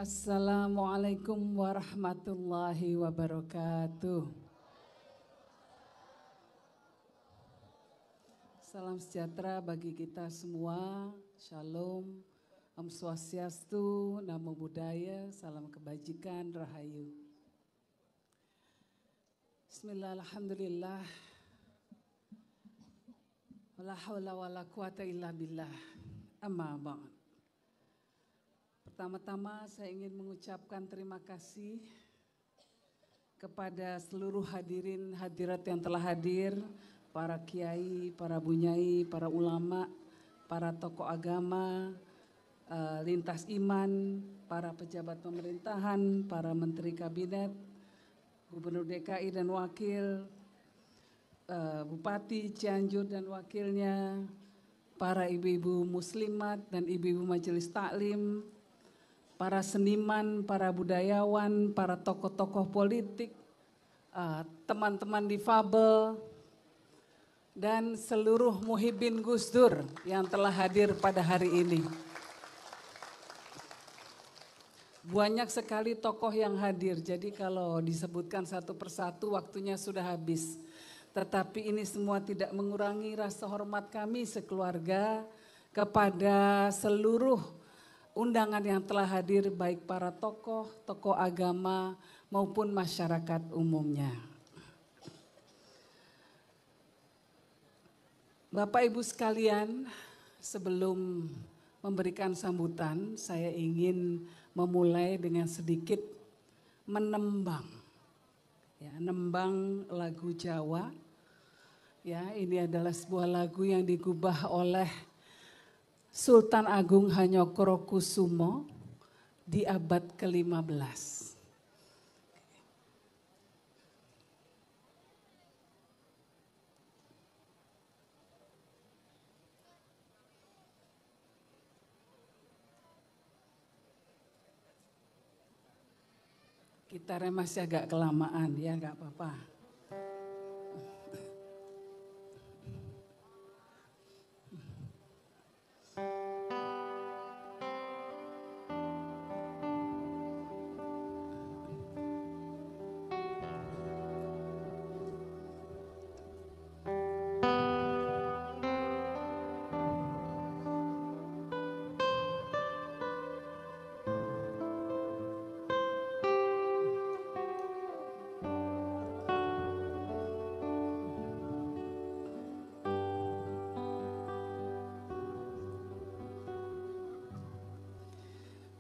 Assalamualaikum warahmatullahi wabarakatuh. Salam sejahtera bagi kita semua. Shalom, Om Swastiastu, Namo Buddhaya, salam kebajikan, rahayu. Bismillah, alhamdulillah. Wala hawla wala quwata illa billah. Amma ba'd. Pertama-tama saya ingin mengucapkan terima kasih kepada seluruh hadirin hadirat yang telah hadir, para kiai, para bunyai, para ulama, para tokoh agama, lintas iman, para pejabat pemerintahan, para menteri kabinet, gubernur DKI dan wakil, Bupati Cianjur dan wakilnya, para ibu-ibu muslimat dan ibu-ibu majelis taklim, para seniman, para budayawan, para tokoh-tokoh politik, teman-teman difabel, dan seluruh muhibbin Gus Dur yang telah hadir pada hari ini. Banyak sekali tokoh yang hadir, jadi kalau disebutkan satu persatu waktunya sudah habis. Tetapi ini semua tidak mengurangi rasa hormat kami sekeluarga kepada seluruh undangan yang telah hadir, baik para tokoh, tokoh agama maupun masyarakat umumnya. Bapak Ibu sekalian, sebelum memberikan sambutan, saya ingin memulai dengan sedikit menembang. Ya, nembang lagu Jawa. Ya, ini adalah sebuah lagu yang digubah oleh Sultan Agung Hanyokrokusumo di abad ke-15. Gitarnya masih agak kelamaan ya, nggak apa-apa.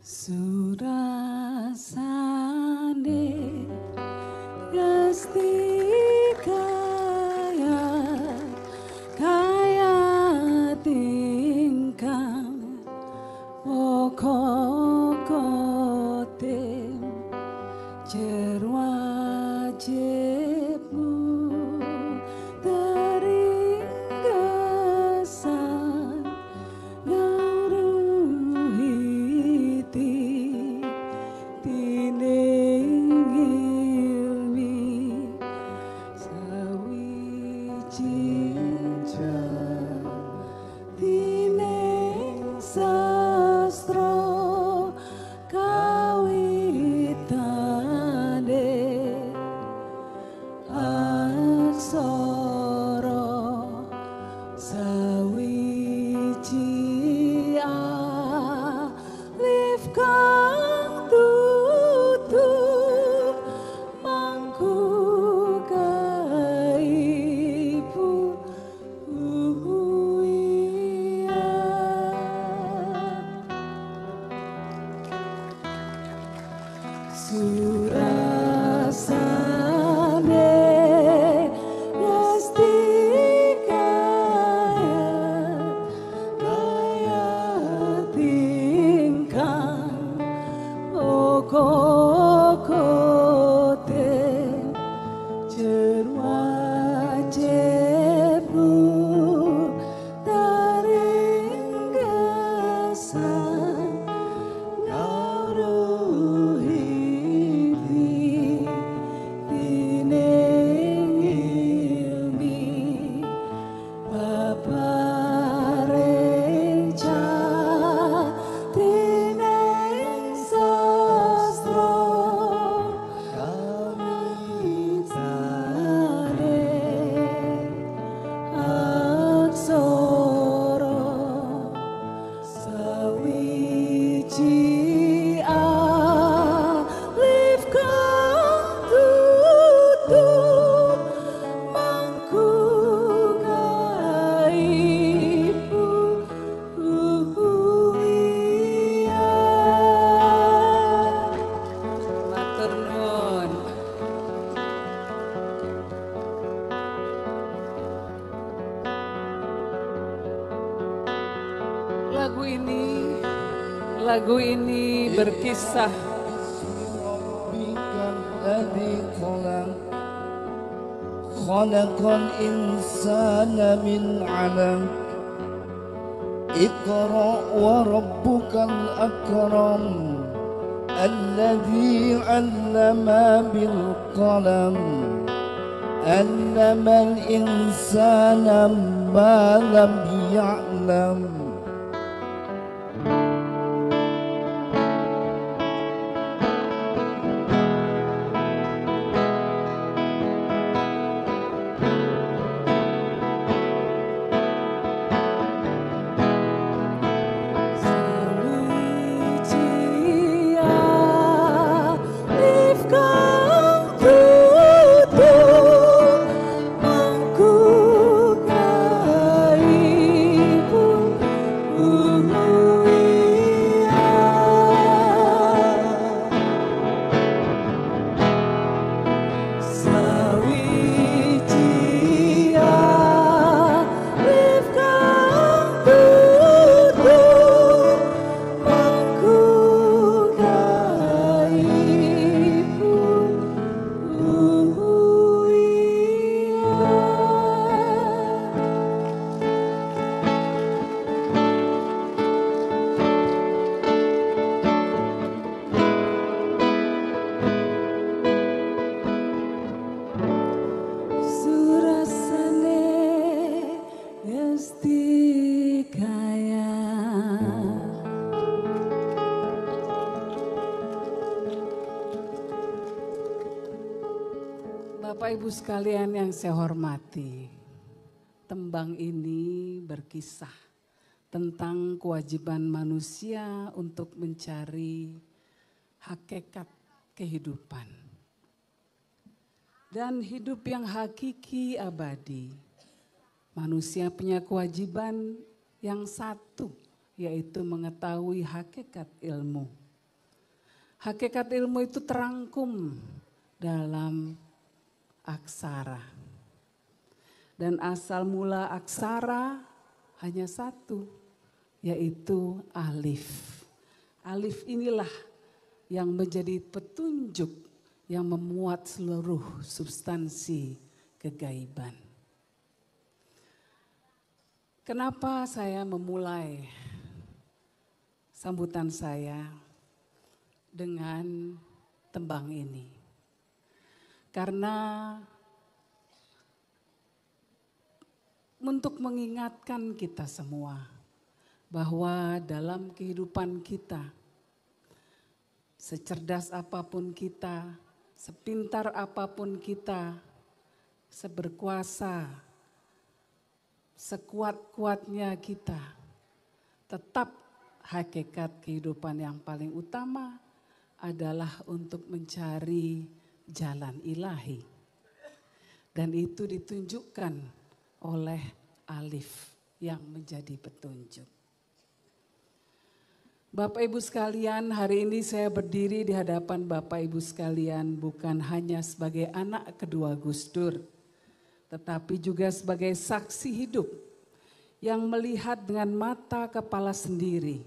Surasane Gusti kaya tingkang pokokote jer wajibmu teringgesan Nauruhiti Lagu ini berkisah khalaqal insana min 'alaq Iqra wa rabbukal akram alladzi 'allama bil qalam 'allamal insana ma lam ya'lam Bapak Ibu sekalian yang saya hormati, tembang ini berkisah tentang kewajiban manusia untuk mencari hakikat kehidupan. Dan hidup yang hakiki abadi, manusia punya kewajiban yang satu, yaitu mengetahui hakikat ilmu. Hakikat ilmu itu terangkum dalam aksara. Dan asal mula aksara hanya satu, yaitu alif. Alif inilah yang menjadi petunjuk yang memuat seluruh substansi kegaiban. Kenapa saya memulai sambutan saya dengan tembang ini? Karena untuk mengingatkan kita semua bahwa dalam kehidupan kita, secerdas apapun kita, sepintar apapun kita, seberkuasa, sekuat-kuatnya kita, tetap hakikat kehidupan yang paling utama adalah untuk mencari jalan ilahi. Dan itu ditunjukkan oleh alif yang menjadi petunjuk. Bapak Ibu sekalian, hari ini saya berdiri di hadapan Bapak Ibu sekalian bukan hanya sebagai anak kedua Gus Dur, tetapi juga sebagai saksi hidup yang melihat dengan mata kepala sendiri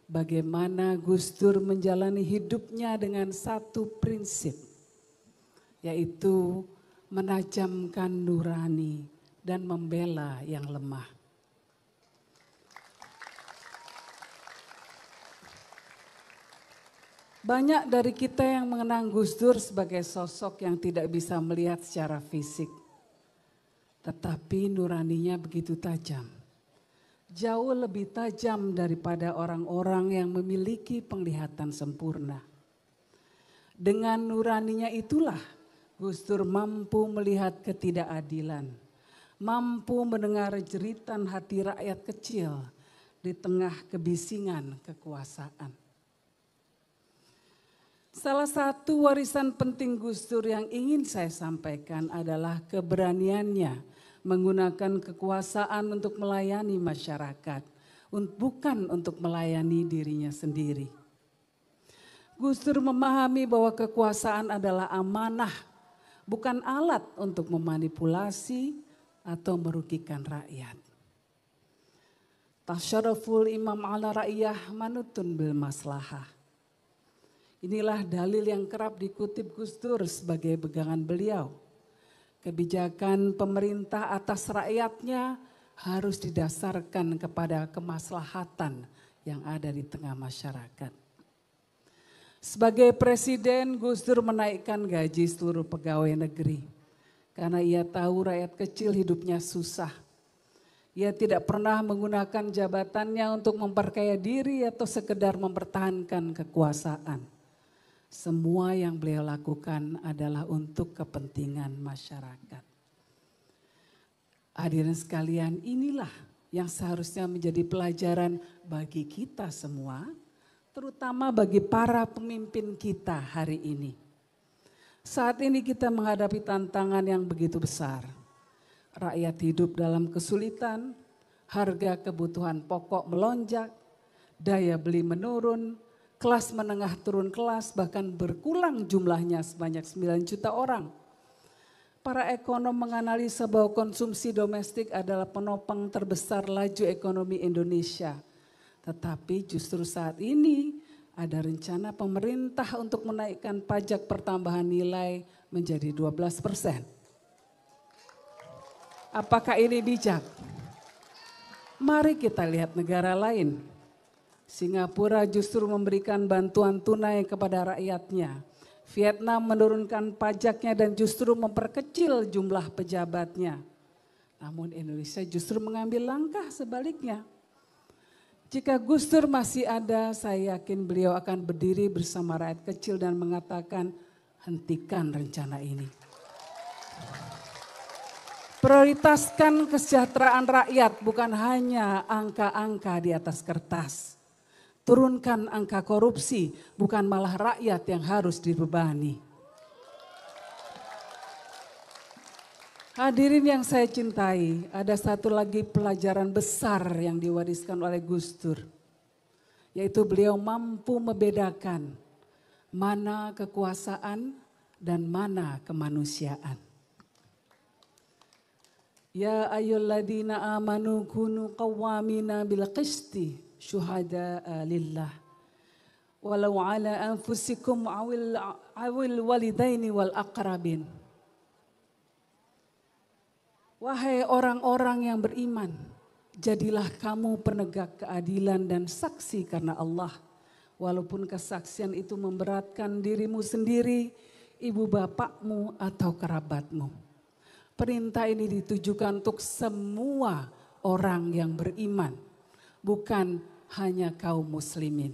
bagaimana Gus Dur menjalani hidupnya dengan satu prinsip, yaitu menajamkan nurani dan membela yang lemah. Banyak dari kita yang mengenang Gus Dur sebagai sosok yang tidak bisa melihat secara fisik, tetapi nuraninya begitu tajam. Jauh lebih tajam daripada orang-orang yang memiliki penglihatan sempurna. Dengan nuraninya itulah Gus Dur mampu melihat ketidakadilan, mampu mendengar jeritan hati rakyat kecil di tengah kebisingan kekuasaan. Salah satu warisan penting Gus Dur yang ingin saya sampaikan adalah keberaniannya menggunakan kekuasaan untuk melayani masyarakat, bukan untuk melayani dirinya sendiri. Gus Dur memahami bahwa kekuasaan adalah amanah, bukan alat untuk memanipulasi atau merugikan rakyat. Tasyaraful imam ala ra'iyah manutun bil maslahah. Inilah dalil yang kerap dikutip Gus Dur sebagai pegangan beliau. Kebijakan pemerintah atas rakyatnya harus didasarkan kepada kemaslahatan yang ada di tengah masyarakat. Sebagai presiden, Gus Dur menaikkan gaji seluruh pegawai negeri. Karena ia tahu rakyat kecil hidupnya susah. Ia tidak pernah menggunakan jabatannya untuk memperkaya diri atau sekedar mempertahankan kekuasaan. Semua yang beliau lakukan adalah untuk kepentingan masyarakat. Hadirin sekalian, inilah yang seharusnya menjadi pelajaran bagi kita semua, terutama bagi para pemimpin kita hari ini. Saat ini kita menghadapi tantangan yang begitu besar. Rakyat hidup dalam kesulitan, harga kebutuhan pokok melonjak, daya beli menurun, kelas menengah turun kelas, bahkan berkurang jumlahnya sebanyak 9 juta orang. Para ekonom menganalisa bahwa konsumsi domestik adalah penopang terbesar laju ekonomi Indonesia. Tetapi justru saat ini ada rencana pemerintah untuk menaikkan pajak pertambahan nilai menjadi 12%. Apakah ini bijak? Mari kita lihat negara lain. Singapura justru memberikan bantuan tunai kepada rakyatnya. Vietnam menurunkan pajaknya dan justru memperkecil jumlah pejabatnya. Namun Indonesia justru mengambil langkah sebaliknya. Jika Gus Dur masih ada, saya yakin beliau akan berdiri bersama rakyat kecil dan mengatakan, hentikan rencana ini. Prioritaskan kesejahteraan rakyat, bukan hanya angka-angka di atas kertas. Turunkan angka korupsi, bukan malah rakyat yang harus dibebani. Hadirin yang saya cintai, ada satu lagi pelajaran besar yang diwariskan oleh Gus Dur. Yaitu beliau mampu membedakan mana kekuasaan dan mana kemanusiaan. Ya ayyuhalladzina amanu kunu qawwamina bil qisti syuhada'a lillah walau ala anfusikum awil walidaini wal aqrabin. Wahai orang-orang yang beriman, jadilah kamu penegak keadilan dan saksi karena Allah, walaupun kesaksian itu memberatkan dirimu sendiri, ibu bapakmu atau kerabatmu. Perintah ini ditujukan untuk semua orang yang beriman, bukan hanya kaum muslimin.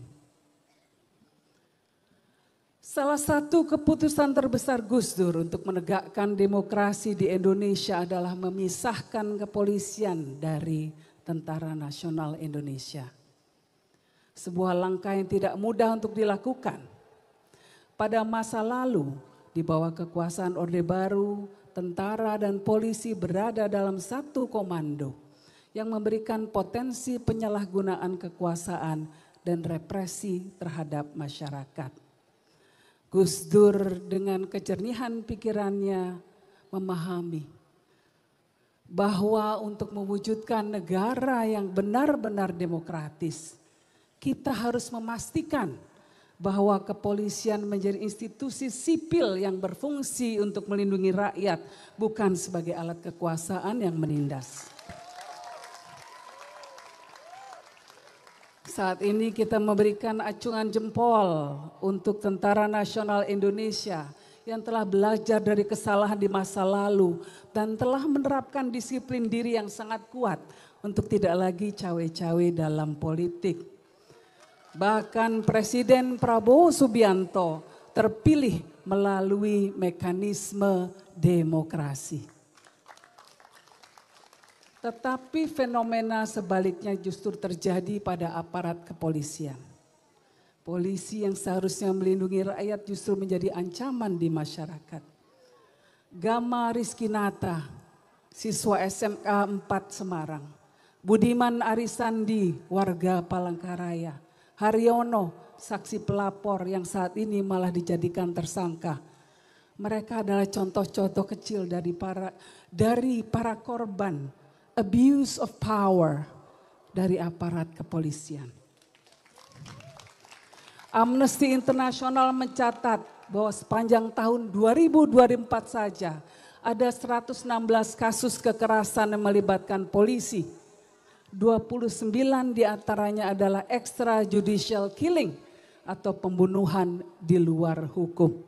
Salah satu keputusan terbesar Gus Dur untuk menegakkan demokrasi di Indonesia adalah memisahkan kepolisian dari Tentara Nasional Indonesia. Sebuah langkah yang tidak mudah untuk dilakukan. Pada masa lalu, di bawah kekuasaan Orde Baru, tentara dan polisi berada dalam satu komando yang memberikan potensi penyalahgunaan kekuasaan dan represi terhadap masyarakat. Gus Dur dengan kejernihan pikirannya memahami bahwa untuk mewujudkan negara yang benar-benar demokratis, kita harus memastikan bahwa kepolisian menjadi institusi sipil yang berfungsi untuk melindungi rakyat, bukan sebagai alat kekuasaan yang menindas. Saat ini kita memberikan acungan jempol untuk Tentara Nasional Indonesia yang telah belajar dari kesalahan di masa lalu dan telah menerapkan disiplin diri yang sangat kuat untuk tidak lagi cawe-cawe dalam politik. Bahkan Presiden Prabowo Subianto terpilih melalui mekanisme demokrasi. Tetapi fenomena sebaliknya justru terjadi pada aparat kepolisian. Polisi yang seharusnya melindungi rakyat justru menjadi ancaman di masyarakat. Gama Rizkinata, siswa SMK 4 Semarang. Budiman Arisandi, warga Palangkaraya. Haryono, saksi pelapor yang saat ini malah dijadikan tersangka. Mereka adalah contoh-contoh kecil dari para korban abuse of power dari aparat kepolisian. Amnesty International mencatat bahwa sepanjang tahun 2024 saja ada 116 kasus kekerasan yang melibatkan polisi. 29 diantaranya adalah extrajudicial killing atau pembunuhan di luar hukum.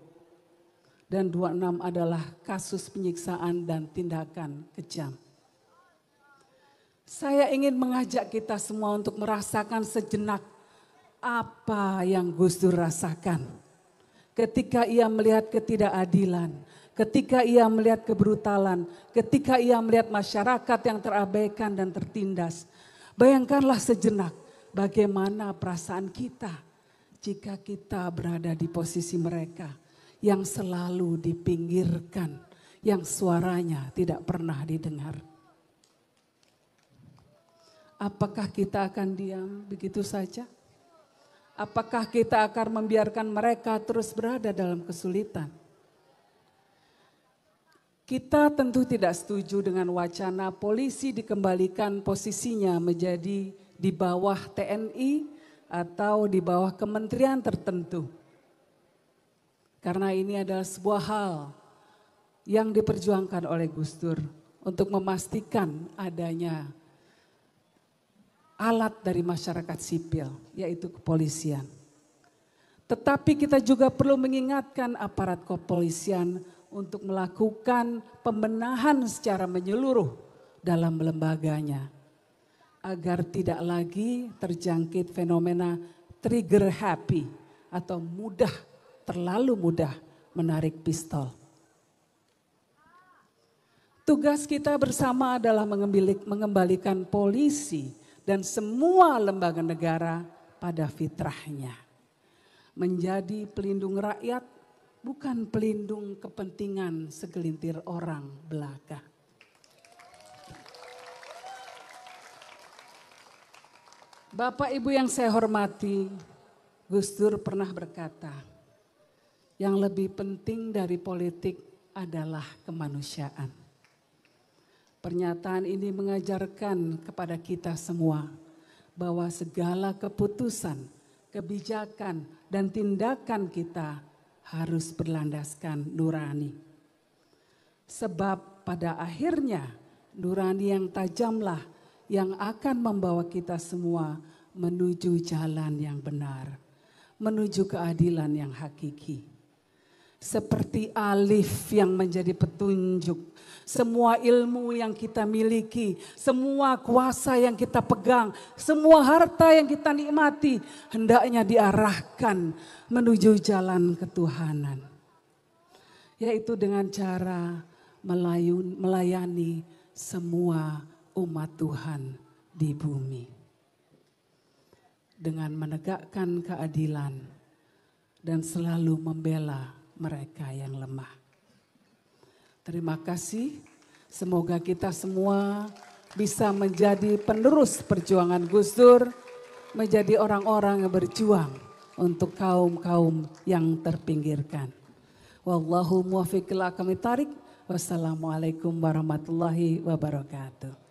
Dan 26 adalah kasus penyiksaan dan tindakan kejam. Saya ingin mengajak kita semua untuk merasakan sejenak apa yang Gus Dur rasakan. Ketika ia melihat ketidakadilan, ketika ia melihat kebrutalan, ketika ia melihat masyarakat yang terabaikan dan tertindas. Bayangkanlah sejenak bagaimana perasaan kita jika kita berada di posisi mereka yang selalu dipinggirkan, yang suaranya tidak pernah didengar. Apakah kita akan diam begitu saja? Apakah kita akan membiarkan mereka terus berada dalam kesulitan? Kita tentu tidak setuju dengan wacana polisi dikembalikan posisinya menjadi di bawah TNI atau di bawah kementerian tertentu. Karena ini adalah sebuah hal yang diperjuangkan oleh Gus Dur untuk memastikan adanya alat dari masyarakat sipil, yaitu kepolisian. Tetapi kita juga perlu mengingatkan aparat kepolisian untuk melakukan pembenahan secara menyeluruh dalam lembaganya. Agar tidak lagi terjangkit fenomena trigger happy atau terlalu mudah menarik pistol. Tugas kita bersama adalah mengembalikan polisi dan semua lembaga negara pada fitrahnya. Menjadi pelindung rakyat, bukan pelindung kepentingan segelintir orang belaka. Bapak Ibu yang saya hormati, Gus Dur pernah berkata, yang lebih penting dari politik adalah kemanusiaan. Pernyataan ini mengajarkan kepada kita semua bahwa segala keputusan, kebijakan, dan tindakan kita harus berlandaskan nurani. Sebab pada akhirnya nurani yang tajamlah yang akan membawa kita semua menuju jalan yang benar, menuju keadilan yang hakiki. Seperti alif yang menjadi petunjuk, semua ilmu yang kita miliki, semua kuasa yang kita pegang, semua harta yang kita nikmati, hendaknya diarahkan menuju jalan ketuhanan. Yaitu dengan cara melayani semua umat Tuhan di bumi. Dengan menegakkan keadilan dan selalu membela mereka yang lemah. Terima kasih, semoga kita semua bisa menjadi penerus perjuangan Gus Dur, menjadi orang-orang yang berjuang untuk kaum-kaum yang terpinggirkan. Wallahu muwaffiq ila aqwamit thoriq. Wassalamualaikum warahmatullahi wabarakatuh.